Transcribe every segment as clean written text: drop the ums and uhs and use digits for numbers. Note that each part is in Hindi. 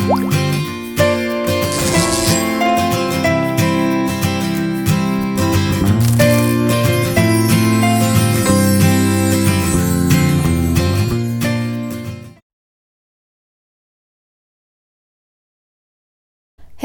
Hello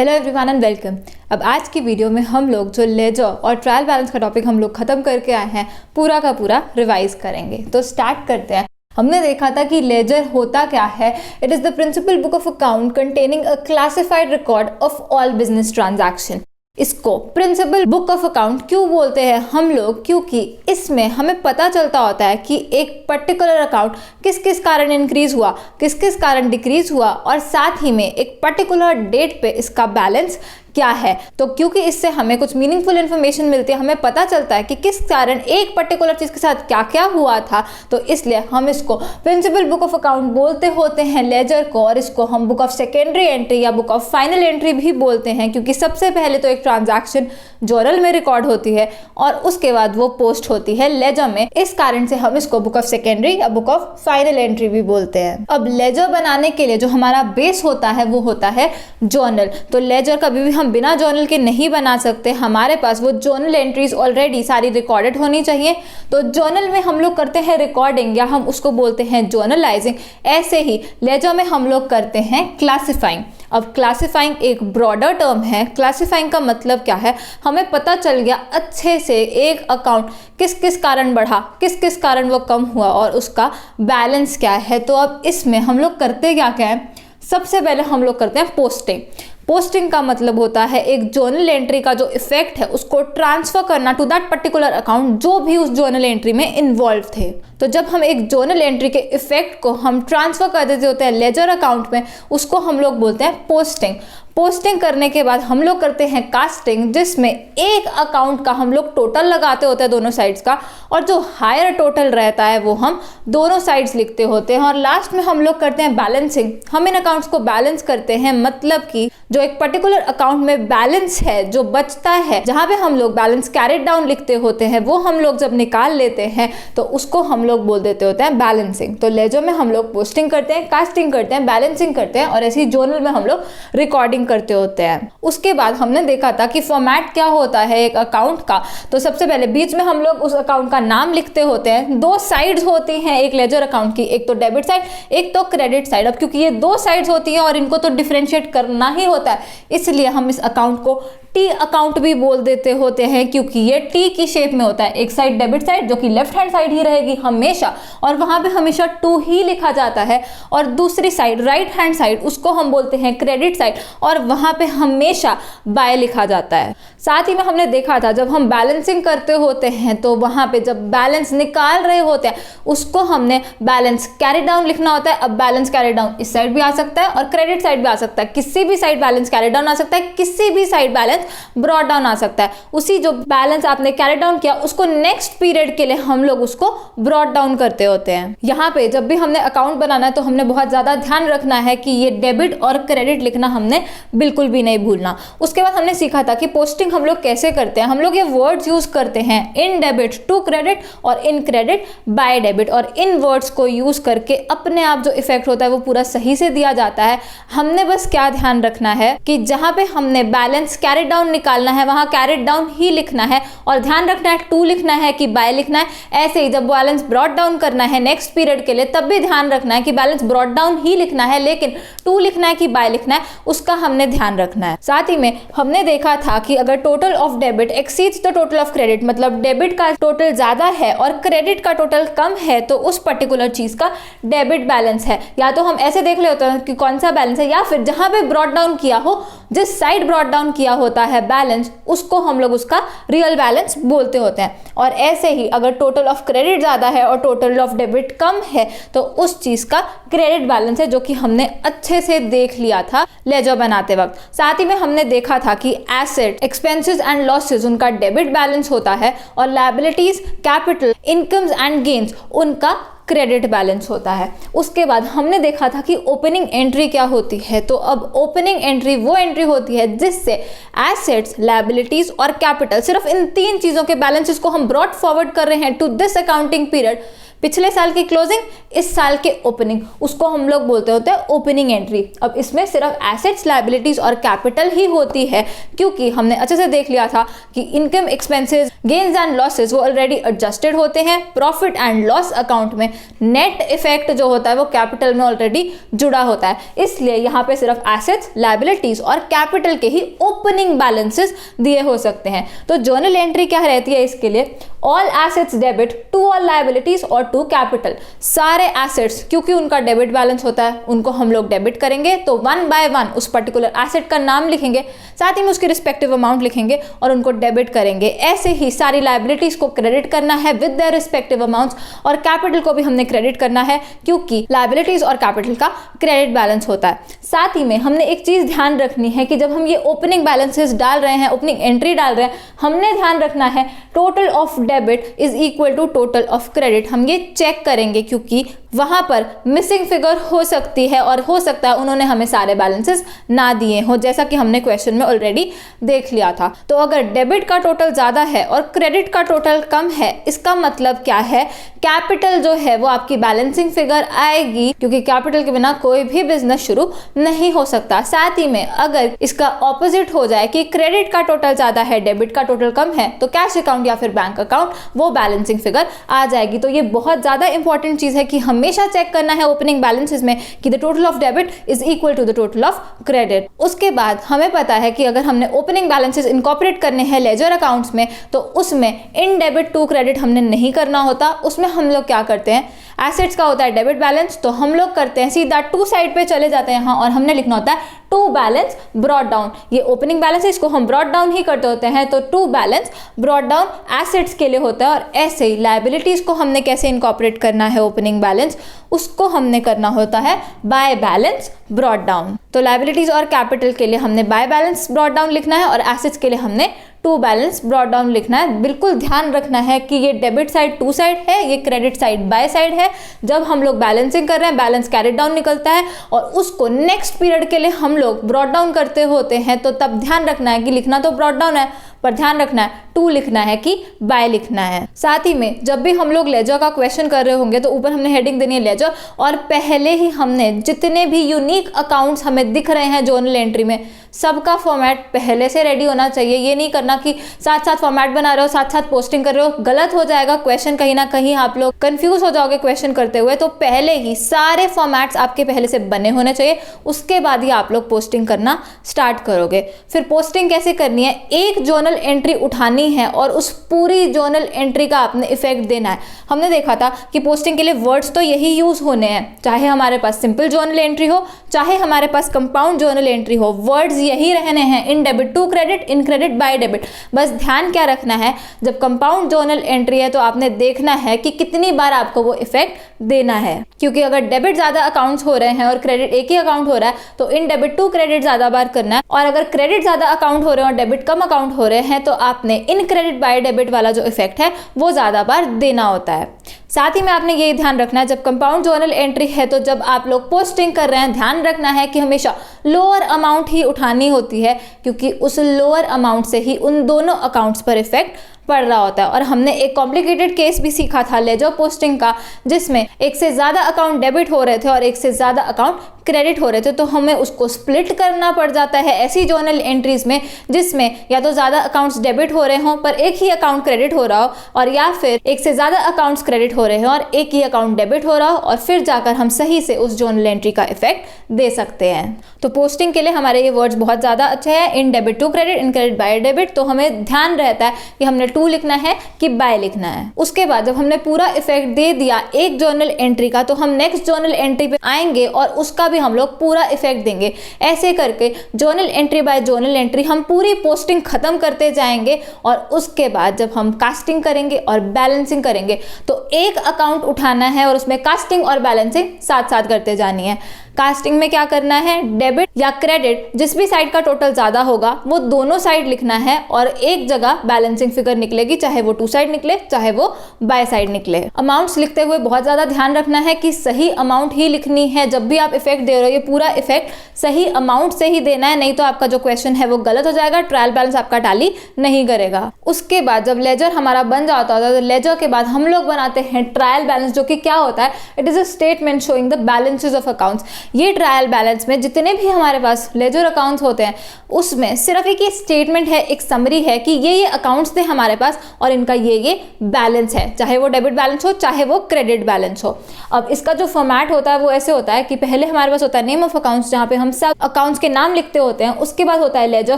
everyone and welcome. अब आज की वीडियो में हम लोग जो लेजर और ट्रायल बैलेंस का टॉपिक हम लोग खत्म करके आए हैं पूरा का पूरा रिवाइज करेंगे। तो स्टार्ट करते हैं। हमने देखा था कि लेजर होता क्या है। It is the principal book of account containing a classified record of all business transaction. इसको प्रिंसिपल बुक ऑफ अकाउंट क्यों बोलते हैं हम लोग, क्योंकि इसमें हमें पता चलता होता है कि एक पर्टिकुलर अकाउंट किस किस कारण इंक्रीज हुआ, किस किस कारण डिक्रीज हुआ, और साथ ही में एक पर्टिकुलर डेट पे इसका बैलेंस क्या है। तो क्योंकि इससे हमें कुछ मीनिंगफुल इन्फॉर्मेशन मिलती है, हमें पता चलता है कि किस कारण एक पर्टिकुलर चीज़ के साथ क्या क्या हुआ था, तो इसलिए हम इसको प्रिंसिपल बुक ऑफ अकाउंट बोलते होते हैं लेजर को। और इसको हम बुक ऑफ सेकेंडरी एंट्री या बुक ऑफ फाइनल एंट्री भी बोलते हैं, क्योंकि सबसे पहले तो एक ट्रांजैक्शन जर्नल में रिकॉर्ड होती है और उसके बाद वो पोस्ट होती है लेजर में। इस कारण से हम इसको बुक ऑफ सेकेंडरी या बुक ऑफ फाइनल एंट्री भी बोलते हैं। अब लेजर बनाने के लिए जो हमारा बेस होता है वो होता है जर्नल। तो लेजर कभी भी हम बिना जर्नल के नहीं बना सकते, हमारे पास वो जर्नल एंट्रीज ऑलरेडी सारी रिकॉर्डेड होनी चाहिए। तो जर्नल में हम लोग करते हैं रिकॉर्डिंग या हम उसको बोलते हैं जर्नलाइजिंग। ऐसे ही लेजर में हम लोग करते हैं क्लासिफाइंग। अब क्लासिफाइंग एक ब्रॉडर टर्म है। क्लासिफाइंग का मतलब क्या है, हमें पता चल गया अच्छे से एक अकाउंट किस किस कारण बढ़ा, किस किस कारण वो कम हुआ और उसका बैलेंस क्या है। तो अब इसमें हम लोग करते क्या क्या है, सबसे पहले हम लोग करते हैं पोस्टिंग। पोस्टिंग का मतलब होता है एक जर्नल एंट्री का जो इफेक्ट है उसको ट्रांसफर करना टू दैट पर्टिकुलर अकाउंट जो भी उस जर्नल एंट्री में इन्वॉल्व थे। तो जब हम एक जर्नल एंट्री के इफेक्ट को हम ट्रांसफर कर देते होते हैं लेजर अकाउंट में, उसको हम लोग बोलते हैं पोस्टिंग। पोस्टिंग करने के बाद हम लोग करते हैं कास्टिंग, जिसमें एक अकाउंट का हम लोग टोटल लगाते होते हैं दोनों साइड्स का, और जो हायर टोटल रहता है वो हम दोनों साइड्स लिखते होते हैं। और लास्ट में हम लोग करते हैं बैलेंसिंग। हम इन अकाउंट्स को बैलेंस करते हैं, मतलब कि जो एक पर्टिकुलर अकाउंट में बैलेंस है जो बचता है, जहां पे हम लोग बैलेंस कैरिड डाउन लिखते होते हैं, वो हम लोग जब निकाल लेते हैं तो उसको हम लोग बोल देते होते हैं बैलेंसिंग। तो लेजर में हम लोग पोस्टिंग करते हैं, कास्टिंग करते हैं, बैलेंसिंग करते हैं, और ऐसे ही जर्नल में हम लोग रिकॉर्डिंग करते होते हैं। उसके बाद हमने देखा था कि फॉर्मेट क्या होता है एक अकाउंट का। तो सबसे पहले बीच में हम लोग उस अकाउंट का नाम लिखते होते हैं। दो साइड्स होती हैं एक लेजर अकाउंट की, एक तो डेबिट साइड, एक तो क्रेडिट साइड। अब क्योंकि ये दो साइड्स होती हैं और इनको तो डिफरेंशिएट करना ही होता है, इसलिए हम इस अकाउंट को टी अकाउंट भी बोल देते होते हैं, क्योंकि ये टी की शेप में होता है। एक साइड डेबिट साइड जो कि लेफ्ट हैंड साइड ही रहेगी हमेशा, और वहां पे हमेशा टू ही लिखा जाता है, और दूसरी साइड राइट हैंड साइड उसको हम बोलते हैं क्रेडिट साइड, और वहां पे हमेशा बाय लिखा जाता है। साथ ही में हमने देखा था जब हम बैलेंसिंग करते होते हैं तो वहां पे जब बैलेंस निकाल रहे होते हैं उसको हमने बैलेंस कैरी डाउन लिखना होता है। अब बैलेंस कैरी डाउन इस साइड भी आ सकता है और क्रेडिट साइड भी आ सकता है, किसी भी साइड बैलेंस कैरी डाउन आ सकता है, किसी भी साइड बैलेंस ब्रॉट डाउन आ सकता है। उसी जो बैलेंस आपने कैरी डाउन किया उसको नेक्स्ट पीरियड के लिए हम लोग उसको ब्रॉट डाउन करते होते हैं। यहाँ पे जब भी हमने अकाउंट बनाना है तो हमने बहुत ज्यादा ध्यान रखना है कि ये डेबिट और क्रेडिट लिखना हमने बिल्कुल भी नहीं भूलना। उसके बाद हमने सीखा था कि पोस्टिंग हम लोग कैसे करते हैं। हम लोग ये वर्ड्स यूज करते हैं, इन डेबिट टू क्रेडिट और इन क्रेडिट बाय डेबिट, और इन वर्ड्स को यूज करके अपने आप जो इफेक्ट होता है वो पूरा सही से दिया जाता है। हमने बस क्या ध्यान रखना है कि जहां पे हमने बैलेंस कैरी डाउन निकालना है वहां कैरिड डाउन ही लिखना है, और ध्यान रखना है टू लिखना है कि बाय लिखना है। ऐसे ही जब बैलेंस ब्रॉट डाउन करना है नेक्स्ट पीरियड के लिए तब भी ध्यान रखना है कि बैलेंस ब्रॉट डाउन ही लिखना है, लेकिन टू लिखना है कि बाय लिखना है उसका हमने ध्यान रखना है। साथ ही में हमने देखा था कि अगर total of debit exceeds the total of credit, मतलब डेबिट का टोटल ज्यादा है और क्रेडिट का टोटल कम है, तो उस पर्टिकुलर चीज का डेबिट बैलेंस है। या तो हम ऐसे देख ले होते हैं कि कौन सा बैलेंस है, या फिर जहां पे ब्रॉट डाउन किया हो, जिस साइड ब्रॉट डाउन किया होता है बैलेंस, उसको हम लोग उसका रियल बैलेंस बोलते होते हैं। और ऐसे ही अगर टोटल ऑफ क्रेडिट ज्यादा है और टोटल ऑफ डेबिट कम है तो उस चीज का क्रेडिट बैलेंस है, जो कि हमने अच्छे से देख लिया था लेजर बनाते वक्त। साथ ही में हमने देखा था कि एसेट, एक्सपेंसेस एंड लॉसेस उनका डेबिट बैलेंस होता है, और liabilities, capital, incomes and gains उनका क्रेडिट बैलेंस होता है। उसके बाद हमने देखा था कि ओपनिंग एंट्री क्या होती है। तो अब ओपनिंग एंट्री वो एंट्री होती है जिससे एसेट्स, लायबिलिटीज और कैपिटल, सिर्फ इन तीन चीजों के बैलेंसेस को हम ब्रॉट फॉरवर्ड कर रहे हैं टू दिस अकाउंटिंग पीरियड। पिछले साल की क्लोजिंग, इस साल के ओपनिंग, उसको हम लोग बोलते होते हैं ओपनिंग एंट्री। अब इसमें सिर्फ एसेट्स, लायबिलिटीज और कैपिटल ही होती है, क्योंकि हमने अच्छे से देख लिया था कि income, expenses, gains and losses वो ऑलरेडी एडजस्टेड होते हैं। प्रॉफिट एंड लॉस अकाउंट में नेट इफेक्ट जो होता है वो कैपिटल में ऑलरेडी जुड़ा होता है, इसलिए यहाँ पे सिर्फ एसेट्स, लायबिलिटीज और कैपिटल के ही ओपनिंग बैलेंसेस दिए हो सकते हैं। तो जर्नल एंट्री क्या रहती है इसके लिए? All assets debit to all liabilities और टू कैपिटल। सारे एसेट्स, क्योंकि उनका डेबिट बैलेंस होता है, उनको हम लोग डेबिट करेंगे, तो 1 बाय 1 उस पर्टिकुलर एसेट का नाम लिखेंगे, साथ ही में उसकी रिस्पेक्टिव अमाउंट लिखेंगे और उनको डेबिट करेंगे। ऐसे ही सारी लायबिलिटीज को क्रेडिट करना है विद देयर रिस्पेक्टिव अमाउंट्स, और कैपिटल को भी हमने क्रेडिट करना है, क्योंकि लायबिलिटीज और कैपिटल का क्रेडिट बैलेंस होता है। साथ ही में हमने एक चीज ध्यान रखनी है कि जब हम ये ओपनिंग बैलेंसेस डाल रहे हैं, ओपनिंग एंट्री डाल रहे हैं, हमने ध्यान रखना है total of debit is equal to total of credit. हम ये चेक करेंगे, क्योंकि वहां पर मिसिंग फिगर हो सकती है और हो सकता है उन्होंने हमें सारे बैलेंसेस ना दिए हो, जैसा कि हमने क्वेश्चन में ऑलरेडी देख लिया था। तो अगर डेबिट का टोटल ज्यादा है और क्रेडिट का टोटल कम है, इसका मतलब क्या है? कैपिटल जो है वो आपकी बैलेंसिंग फिगर आएगी, क्योंकि कैपिटल के बिना कोई भी बिजनेस शुरू नहीं हो सकता। साथ ही में अगर इसका ऑपोजिट हो जाए कि क्रेडिट का टोटल ज्यादा है, डेबिट का टोटल कम है, तो कैश अकाउंट या फिर बैंक अकाउंट वो बैलेंसिंग फिगर आ जाएगी। तो ये बहुत ज्यादा इंपॉर्टेंट चीज है कि हमेशा चेक करना है ओपनिंग बैलेंसेस में कि the total of debit is equal to the total of credit. उसके बाद हमें पता है कि अगर हमने ओपनिंग बैलेंसेस इनकॉर्पोरेट करने हैं लेजर अकाउंट्स में, तो उसमें इन डेबिट टू क्रेडिट हमने नहीं करना होता। उसमें हम लोग क्या करते हैं, एसेट्स का होता है डेबिट बैलेंस, तो हम लोग करते हैं सीधा टू साइड पे चले जाते हैं यहाँ, और हमने लिखना होता है टू बैलेंस ब्रॉट डाउन। ये ओपनिंग बैलेंस है, इसको हम ब्रॉट डाउन ही करते होते हैं, तो to balance brought down assets के लिए होता है। और ऐसे ही लायबिलिटीज को हमने कैसे इनकॉर्पोरेट करना है ओपनिंग बैलेंस, उसको हमने करना होता है बाय बैलेंस ब्रॉट डाउन। तो लायबिलिटीज और कैपिटल के लिए हमने बाय बैलेंस ब्रॉट डाउन लिखना है और एसेट्स के लिए हमने टू बैलेंस ब्रॉट डाउन लिखना है। बिल्कुल ध्यान रखना है कि ये डेबिट साइड टू साइड है, ये क्रेडिट साइड बाय साइड है। जब हम लोग बैलेंसिंग कर रहे हैं, बैलेंस कैरिड डाउन निकलता है और उसको नेक्स्ट पीरियड के लिए हम लोग ब्रॉट डाउन करते होते हैं, तो तब ध्यान रखना है कि लिखना तो ब्रॉट डाउन है, पर ध्यान रखना है टू लिखना है कि बाय लिखना है। साथ ही में जब भी हम लोग लेजर का क्वेश्चन कर रहे होंगे, तो ऊपर हमने हेडिंग देनी है लेजर, और पहले ही हमने जितने भी यूनिक अकाउंट्स हमें दिख रहे हैं जर्नल एंट्री में, सबका फॉर्मेट पहले से रेडी होना चाहिए। ये नहीं करना कि साथ साथ फॉर्मेट बना रहे हो, साथ साथ पोस्टिंग कर रहे हो, गलत हो जाएगा क्वेश्चन, कहीं ना कहीं आप लोग कंफ्यूज हो जाओगे क्वेश्चन करते हुए। तो पहले ही सारे फॉर्मेट्स आपके पहले से बने होने चाहिए, उसके बाद ही आप लोग पोस्टिंग करना स्टार्ट करोगे। फिर पोस्टिंग कैसे करनी है, एक जर्नल एंट्री उठानी है और उस पूरी जर्नल एंट्री का आपने इफेक्ट देना है। हमने देखा था कि पोस्टिंग के लिए वर्ड्स तो यही यूज होने हैं, चाहे हमारे पास सिंपल जर्नल एंट्री हो, चाहे हमारे पास कंपाउंड जर्नल एंट्री हो, वर्ड्स यही रहने हैं, in debit to credit, in credit by debit. बस ध्यान क्या रखना है, जब कंपाउंड जर्नल एंट्री है तो आपने देखना है कि कितनी बार आपको वो इफेक्ट देना है, क्योंकि अगर डेबिट ज्यादा अकाउंट्स हो रहे हैं और क्रेडिट एक ही अकाउंट हो रहा है, तो इन डेबिट टू क्रेडिट ज्यादा बार करना है, और अगर क्रेडिट ज्यादा अकाउंट हो रहे हैं और डेबिट कम अकाउंट हो रहे हैं, तो आपने इन क्रेडिट बाय डेबिट वाला जो इफेक्ट है वो ज्यादा बार देना होता है। साथ ही में आपने ये ध्यान रखना है, जब कंपाउंड जर्नल एंट्री है तो जब आप लोग पोस्टिंग कर रहे हैं, ध्यान रखना है कि हमेशा लोअर अमाउंट ही उठानी होती है, क्योंकि उस लोअर अमाउंट से ही उन दोनों अकाउंट्स पर इफेक्ट पड़ रहा होता है। और हमने एक कॉम्प्लिकेटेड केस भी सीखा था लेजर पोस्टिंग का, जिसमें एक से ज्यादा अकाउंट डेबिट हो रहे थे और एक से ज्यादा अकाउंट क्रेडिट हो रहे थे, तो हमें उसको स्प्लिट करना पड़ जाता है ऐसी जर्नल एंट्रीज में जिसमें या तो ज्यादा अकाउंट्स डेबिट हो रहे हों पर एक ही अकाउंट क्रेडिट हो रहा हो, और या फिर एक से ज्यादा अकाउंट्स क्रेडिट हो रहे हो और एक ही अकाउंट डेबिट हो रहा हो, और फिर जाकर हम सही से उस जर्नल एंट्री का इफेक्ट दे सकते हैं। तो पोस्टिंग के लिए हमारे ये वर्ड्स बहुत ज्यादा अच्छे हैं, in debit to credit, in credit by debit. तो हमें ध्यान रहता है कि हमने टू लिखना है कि बाय लिखना है। उसके बाद जब हमने पूरा इफेक्ट दे दिया एक जर्नल एंट्री का, तो हम नेक्स्ट जर्नल एंट्री पे आएंगे और उसका भी हम लोग पूरा इफेक्ट देंगे। ऐसे करके journal entry by journal entry हम पूरी पोस्टिंग खत्म करते जाएंगे, और उसके बाद जब हम कास्टिंग करेंगे और बैलेंसिंग करेंगे, तो एक अकाउंट उठाना है और उसमें कास्टिंग और बैलेंसिंग साथ साथ करते जानी है। कास्टिंग में क्या करना है, डेबिट या क्रेडिट जिस भी साइड का टोटल ज्यादा होगा वो दोनों साइड लिखना है और एक जगह बैलेंसिंग फिगर निकलेगी, चाहे वो टू साइड निकले चाहे वो बाय साइड निकले। अमाउंट्स लिखते हुए बहुत ज्यादा ध्यान रखना है कि सही अमाउंट ही लिखनी है। जब भी आप इफेक्ट दे रहे हो ये पूरा इफेक्ट सही अमाउंट से ही देना है, नहीं तो आपका जो क्वेश्चन है वो गलत हो जाएगा, ट्रायल बैलेंस आपका टैली नहीं करेगा। उसके बाद जब लेजर हमारा बन जाता है तो लेजर के बाद हम लोग बनाते हैं ट्रायल बैलेंस, जो कि क्या होता है, it is a statement showing the balances of accounts. ये ट्रायल बैलेंस में जितने भी हमारे पास लेजर अकाउंट्स होते हैं उसमें सिर्फ एक स्टेटमेंट है, एक समरी है कि ये अकाउंट्स थे हमारे पास और इनका ये बैलेंस है, चाहे वो डेबिट बैलेंस हो चाहे वो क्रेडिट बैलेंस हो। अब इसका जो फॉर्मेट होता है वो ऐसे होता है कि पहले हमारे पास होता है नेम ऑफ अकाउंट्स, जहां पे हम सब अकाउंट्स के नाम लिखते होते हैं। उसके बाद होता है लेजर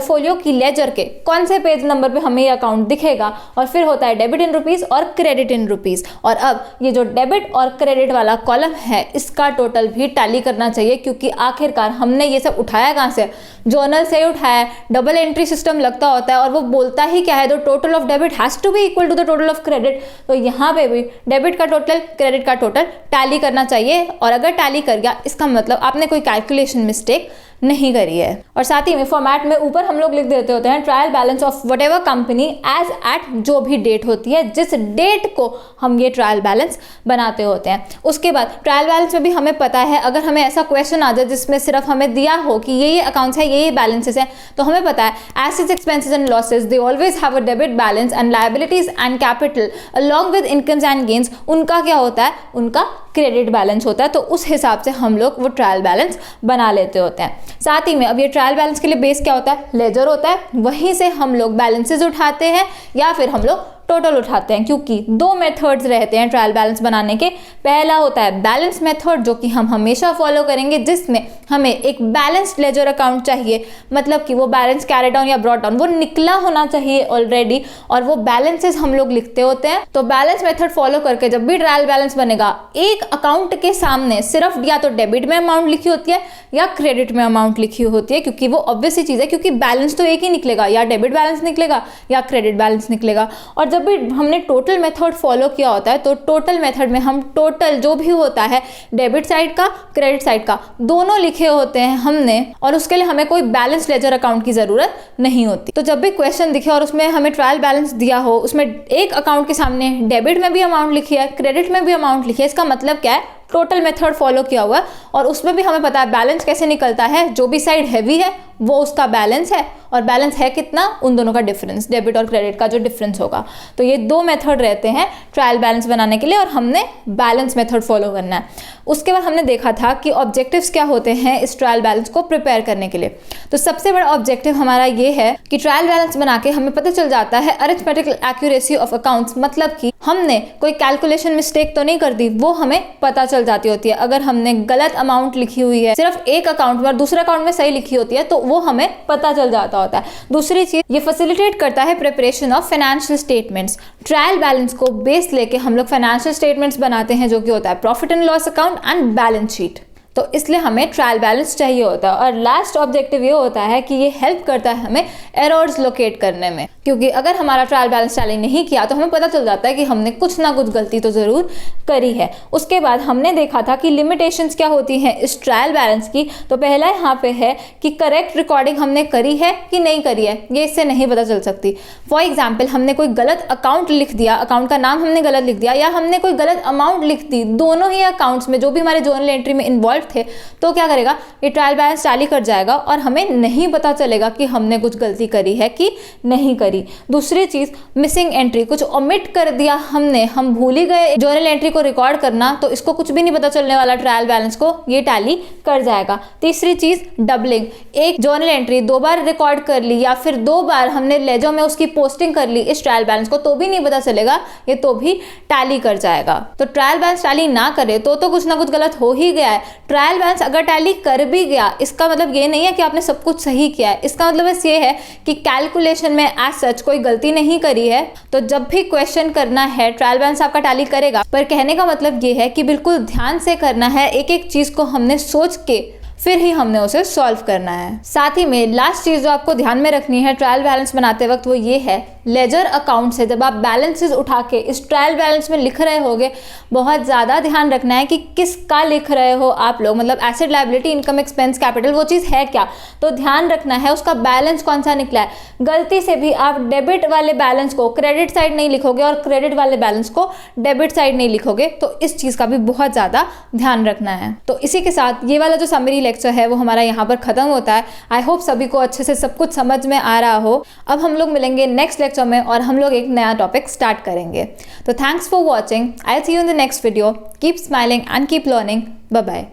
फोलियो की लेजर के कौन से पेज नंबर पे हमें ये अकाउंट दिखेगा, और फिर होता है डेबिट इन रुपीज और क्रेडिट इन रुपीज। और अब ये जो डेबिट और क्रेडिट वाला कॉलम है इसका टोटल भी टैली करना चाहिए, क्योंकि आखिरकार हमने ये सब उठाया कहां से, जर्नल से उठाया। डबल एंट्री सिस्टम लगता होता है और वो बोलता ही क्या है, the total of debit has to be equal to the total of credit. तो यहाँ पे भी डेबिट का टोटल क्रेडिट का टोटल टैली करना चाहिए, और अगर टैली कर गया इसका मतलब आपने कोई कैलकुलेशन मिस्टेक नहीं करी है। और साथ ही में फॉर्मेट में ऊपर हम लोग लिख देते होते हैं trial balance of whatever company as at जो भी डेट होती है, जिस डेट को हम ये ट्रायल बैलेंस बनाते होते हैं। उसके बाद ट्रायल बैलेंस में भी हमें पता है, अगर हमें ऐसा क्वेश्चन आ जाए जिसमें सिर्फ हमें दिया हो कि ये अकाउंट्स है, ये बैलेंसेस है, तो हमें पता है assets, expenses and losses they always have a debit balance and liabilities and capital along with incomes and gains, उनका क्या होता है, उनका क्रेडिट बैलेंस होता है। तो उस हिसाब से हम लोग वो ट्रायल बैलेंस बना लेते होते हैं। साथ ही में अब ये ट्रायल बैलेंस के लिए बेस क्या होता है, लेजर होता है, वहीं से हम लोग बैलेंसेस उठाते हैं या फिर हम लोग टोटल उठाते हैं, क्योंकि दो मेथड्स रहते हैं ट्रायल बैलेंस बनाने के। पहला होता है बैलेंस मेथड, जो कि हम हमेशा फॉलो करेंगे, जिसमें हमें एक बैलेंस्ड लेजर अकाउंट चाहिए, मतलब कि वो बैलेंस कैरी डाउन या ब्रॉट डाउन वो निकला होना चाहिए ऑलरेडी, और वो बैलेंसेस हम लोग लिखते होते हैं। तो बैलेंस मेथड फॉलो करके जब भी ट्रायल बैलेंस बनेगा, एक अकाउंट के सामने सिर्फ या तो डेबिट में अमाउंट लिखी होती है या क्रेडिट में अमाउंट लिखी होती है, क्योंकि वो ऑब्वियस ही चीज़ है, क्योंकि बैलेंस तो एक ही निकलेगा, या डेबिट बैलेंस निकलेगा या क्रेडिट बैलेंस निकलेगा। और जब भी हमने टोटल मेथड फॉलो किया होता है तो टोटल मेथड में हम टोटल जो भी होता है डेबिट साइड का क्रेडिट साइड का दोनों लिखे होते हैं हमने, और उसके लिए हमें कोई बैलेंस लेजर अकाउंट की जरूरत नहीं होती। तो जब भी क्वेश्चन दिखे और उसमें हमें ट्रायल बैलेंस दिया हो, उसमें एक अकाउंट के सामने डेबिट में भी अमाउंट लिखी है, क्रेडिट में भी अमाउंट लिखी है, इसका मतलब क्या है, टोटल मेथड फॉलो किया हुआ है। और उसमें भी हमें पता है बैलेंस कैसे निकलता है, जो भी साइड हैवी है वो उसका बैलेंस है, और बैलेंस है कितना, उन दोनों का डिफरेंस, डेबिट और क्रेडिट का जो डिफरेंस होगा। तो ये दो मेथड रहते हैं ट्रायल बैलेंस बनाने के लिए, और हमने बैलेंस मेथड फॉलो करना है। उसके बाद हमने देखा था कि ऑब्जेक्टिव्स क्या होते हैं इस ट्रायल बैलेंस को प्रिपेयर करने के लिए। तो सबसे बड़ा ऑब्जेक्टिव हमारा ये है कि ट्रायल बैलेंस बना के हमें पता चल जाता है अरिथमेटिकल एक्यूरेसी ऑफ अकाउंट्स, मतलब कि हमने कोई कैलकुलेशन मिस्टेक तो नहीं कर दी, वो हमें पता चल जाती होती है। अगर हमने गलत अमाउंट लिखी हुई है सिर्फ एक अकाउंट में और दूसरे अकाउंट में सही लिखी होती है तो वो हमें पता चल जाता होता है। दूसरी चीज, ये फैसिलिटेट करता है preparation of financial statements. Trial balance को बेस लेके हम लोग फाइनेंशियल स्टेटमेंट्स बनाते हैं, जो कि होता है profit and loss account and balance sheet. तो इसलिए हमें ट्रायल बैलेंस चाहिए होता है। और लास्ट ऑब्जेक्टिव ये होता है कि ये हेल्प करता है हमें एरर्स लोकेट करने में, क्योंकि अगर हमारा ट्रायल बैलेंस टैली नहीं किया तो हमें पता चल जाता है कि हमने कुछ ना कुछ गलती तो जरूर करी है। उसके बाद हमने देखा था कि लिमिटेशंस क्या होती हैं इस ट्रायल बैलेंस की। तो पहला यहाँ पे है कि करेक्ट रिकॉर्डिंग हमने करी है कि नहीं करी है, ये इससे नहीं पता चल सकती। फॉर एग्जाम्पल, हमने कोई गलत अकाउंट लिख दिया, अकाउंट का नाम हमने गलत लिख दिया, या हमने कोई गलत अमाउंट लिख दी, दोनों ही अकाउंट्स में जो भी हमारे जर्नल एंट्री में इन्वॉल्व थे, तो क्या करेगा, ये ट्रायल बैलेंस टैली कर जाएगा और हमें नहीं पता चलेगा कि हमने कुछ गलती करी है कि नहीं करी। दूसरी चीज, मिसिंग एंट्री, कुछ ओमिट कर दिया हमने, हम भूल ही गए जर्नल एंट्री को रिकॉर्ड करना, तो इसको कुछ भी नहीं पता चलने वाला, ट्रायल बैलेंस को ये टैली कर जाएगा। तीसरी चीज, डबलिंग, एक जर्नल एंट्री 2 बार रिकॉर्ड कर ली या फिर 2 बार हमने लेजर में उसकी पोस्टिंग कर ली इस ट्रायल बैलेंस को, तो भी नहीं पता चलेगा, ये तो भी टैली कर जाएगा। तो ट्रायल बैलेंस टैली ना करे तो कुछ ना कुछ गलत हो ही गया है। ट्रायल बैलेंस अगर टैली कर भी गया, इसका मतलब ये नहीं है कि आपने सब कुछ सही किया है, इसका मतलब बस ये है कि कैलकुलेशन में एज सच कोई गलती नहीं करी है। तो जब भी क्वेश्चन करना है ट्रायल बैलेंस आपका टैली करेगा, पर कहने का मतलब ये है कि बिल्कुल ध्यान से करना है, एक एक चीज को हमने सोच के फिर ही हमने उसे सॉल्व करना है। साथ ही में लास्ट चीज जो आपको ध्यान में रखनी है ट्रायल बैलेंस बनाते वक्त वो ये है, लेजर अकाउंट से जब आप बैलेंसेस उठा के इस ट्रायल बैलेंस में लिख रहे होगे, बहुत ज़्यादा ध्यान रखना है कि किसका लिख रहे हो आप लोग, मतलब asset, liability, income, expense, capital, वो चीज़ है क्या, तो ध्यान रखना है उसका बैलेंस कौन सा निकला है। गलती से भी आप डेबिट वाले बैलेंस को क्रेडिट साइड नहीं लिखोगे और क्रेडिट वाले बैलेंस को डेबिट साइड नहीं लिखोगे, तो इस चीज़ का भी बहुत ज़्यादा ध्यान रखना है। तो इसी के साथ ये वाला जो समरी लेक्चर है वो हमारा यहाँ पर खत्म होता है। आई होप सभी को अच्छे से सब कुछ समझ में आ रहा हो। अब हम लोग मिलेंगे नेक्स्ट लेक्चर में और हम लोग एक नया टॉपिक स्टार्ट करेंगे। तो thanks for watching, I see you in the next video. Keep smiling and keep learning. Bye bye.